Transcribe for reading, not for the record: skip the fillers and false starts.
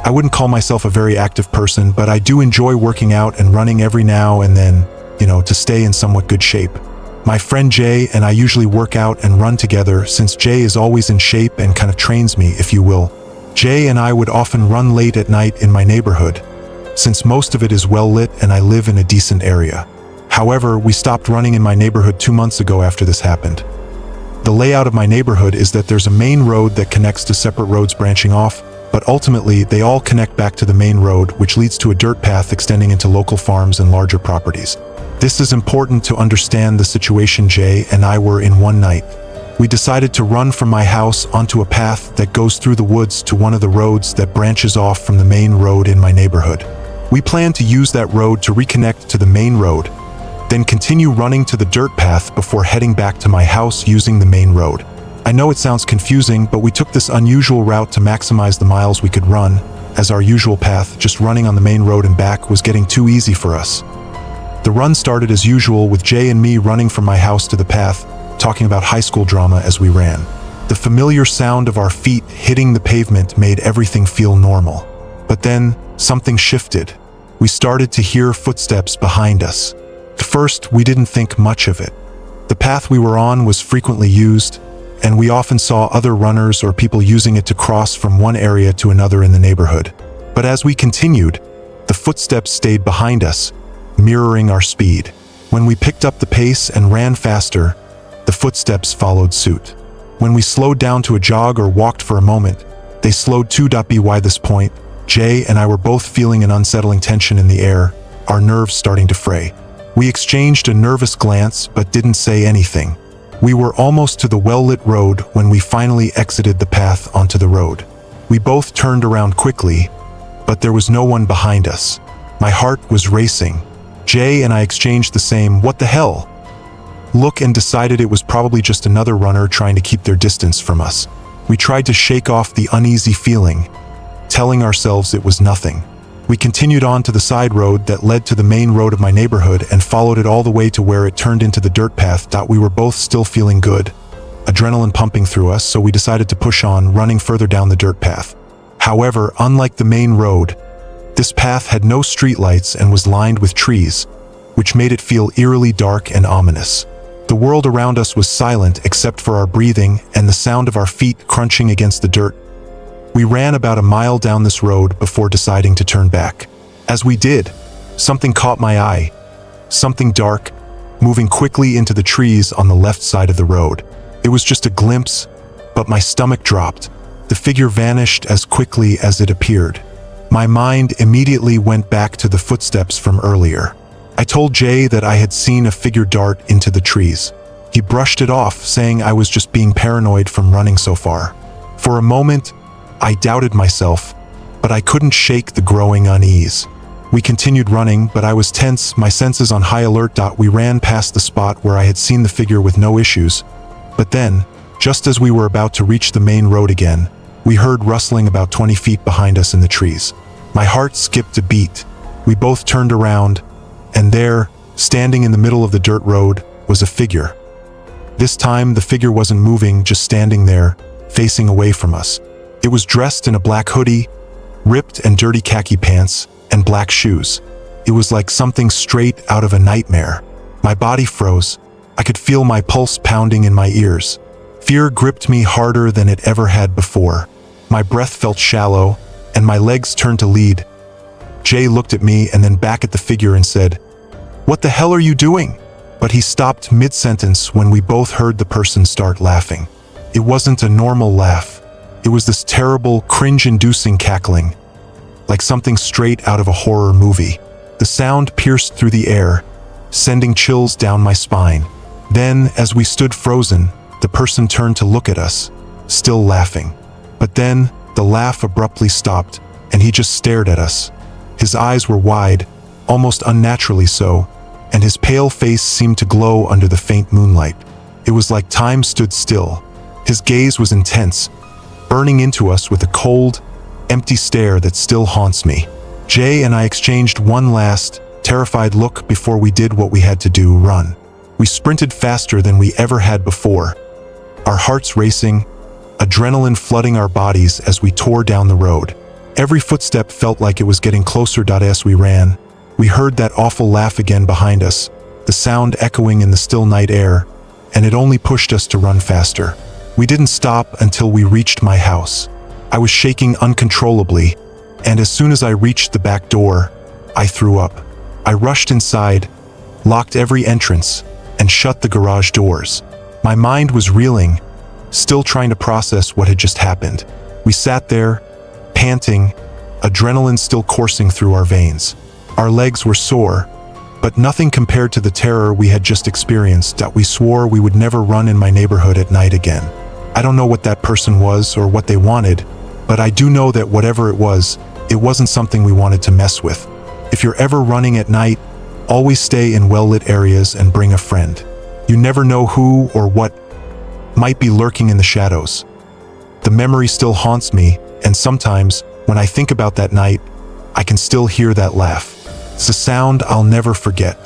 I wouldn't call myself a very active person, but I do enjoy working out and running every now and then, to stay in somewhat good shape. My friend Jay and I usually work out and run together since Jay is always in shape and kind of trains me, if you will. Jay and I would often run late at night in my neighborhood, since most of it is well lit and I live in a decent area. However, we stopped running in my neighborhood 2 months ago after this happened. The layout of my neighborhood is that there's a main road that connects to separate roads branching off, but ultimately they all connect back to the main road, which leads to a dirt path extending into local farms and larger properties. This is important to understand the situation Jay and I were in one night. We decided to run from my house onto a path that goes through the woods to one of the roads that branches off from the main road in my neighborhood. We plan to use that road to reconnect to the main road, then continue running to the dirt path before heading back to my house using the main road. I know it sounds confusing, but we took this unusual route to maximize the miles we could run, as our usual path, just running on the main road and back, was getting too easy for us. The run started as usual with Jay and me running from my house to the path, talking about high school drama as we ran. The familiar sound of our feet hitting the pavement made everything feel normal. But then, something shifted. We started to hear footsteps behind us. At first, we didn't think much of it. The path we were on was frequently used, and we often saw other runners or people using it to cross from one area to another in the neighborhood. But as we continued, the footsteps stayed behind us, mirroring our speed. When we picked up the pace and ran faster, the footsteps followed suit. When we slowed down to a jog or walked for a moment, they slowed too. By this point, Jay and I were both feeling an unsettling tension in the air, our nerves starting to fray. We exchanged a nervous glance but didn't say anything. We were almost to the well-lit road when we finally exited the path onto the road. We both turned around quickly, but there was no one behind us. My heart was racing. Jay and I exchanged the same "what the hell?" look and decided it was probably just another runner trying to keep their distance from us. We tried to shake off the uneasy feeling, telling ourselves it was nothing. We continued on to the side road that led to the main road of my neighborhood and followed it all the way to where it turned into the dirt path. We were both still feeling good, adrenaline pumping through us, so we decided to push on, running further down the dirt path. However, unlike the main road, this path had no streetlights and was lined with trees, which made it feel eerily dark and ominous. The world around us was silent except for our breathing and the sound of our feet crunching against the dirt. We ran about a mile down this road before deciding to turn back. As we did, something caught my eye. Something dark, moving quickly into the trees on the left side of the road. It was just a glimpse, but my stomach dropped. The figure vanished as quickly as it appeared. My mind immediately went back to the footsteps from earlier. I told Jay that I had seen a figure dart into the trees. He brushed it off, saying I was just being paranoid from running so far. For a moment, I doubted myself, but I couldn't shake the growing unease. We continued running, but I was tense, my senses on high alert. We ran past the spot where I had seen the figure with no issues. But then, just as we were about to reach the main road again, we heard rustling about 20 feet behind us in the trees. My heart skipped a beat. We both turned around, and there, standing in the middle of the dirt road, was a figure. This time, the figure wasn't moving, just standing there, facing away from us. It was dressed in a black hoodie, ripped and dirty khaki pants, and black shoes. It was like something straight out of a nightmare. My body froze. I could feel my pulse pounding in my ears. Fear gripped me harder than it ever had before. My breath felt shallow, and my legs turned to lead. Jay looked at me and then back at the figure and said, "What the hell are you doing?" But he stopped mid-sentence when we both heard the person start laughing. It wasn't a normal laugh. It was this terrible, cringe-inducing cackling, like something straight out of a horror movie. The sound pierced through the air, sending chills down my spine. Then, as we stood frozen, the person turned to look at us, still laughing. But then, the laugh abruptly stopped, and he just stared at us. His eyes were wide, almost unnaturally so, and his pale face seemed to glow under the faint moonlight. It was like time stood still. His gaze was intense, burning into us with a cold, empty stare that still haunts me. Jay and I exchanged one last, terrified look before we did what we had to do: run. We sprinted faster than we ever had before, our hearts racing, adrenaline flooding our bodies as we tore down the road. Every footstep felt like it was getting closer. As we ran, we heard that awful laugh again behind us, the sound echoing in the still night air, and it only pushed us to run faster. We didn't stop until we reached my house. I was shaking uncontrollably, and as soon as I reached the back door, I threw up. I rushed inside, locked every entrance, and shut the garage doors. My mind was reeling, still trying to process what had just happened. We sat there, panting, adrenaline still coursing through our veins. Our legs were sore, but nothing compared to the terror we had just experienced. We swore we would never run in my neighborhood at night again. I don't know what that person was or what they wanted, but I do know that whatever it wasn't something we wanted to mess with. If you're ever running at night, always stay in well-lit areas and bring a friend. You never know who or what might be lurking in the shadows. The memory still haunts me, and sometimes, when I think about that night, I can still hear that laugh. It's a sound I'll never forget.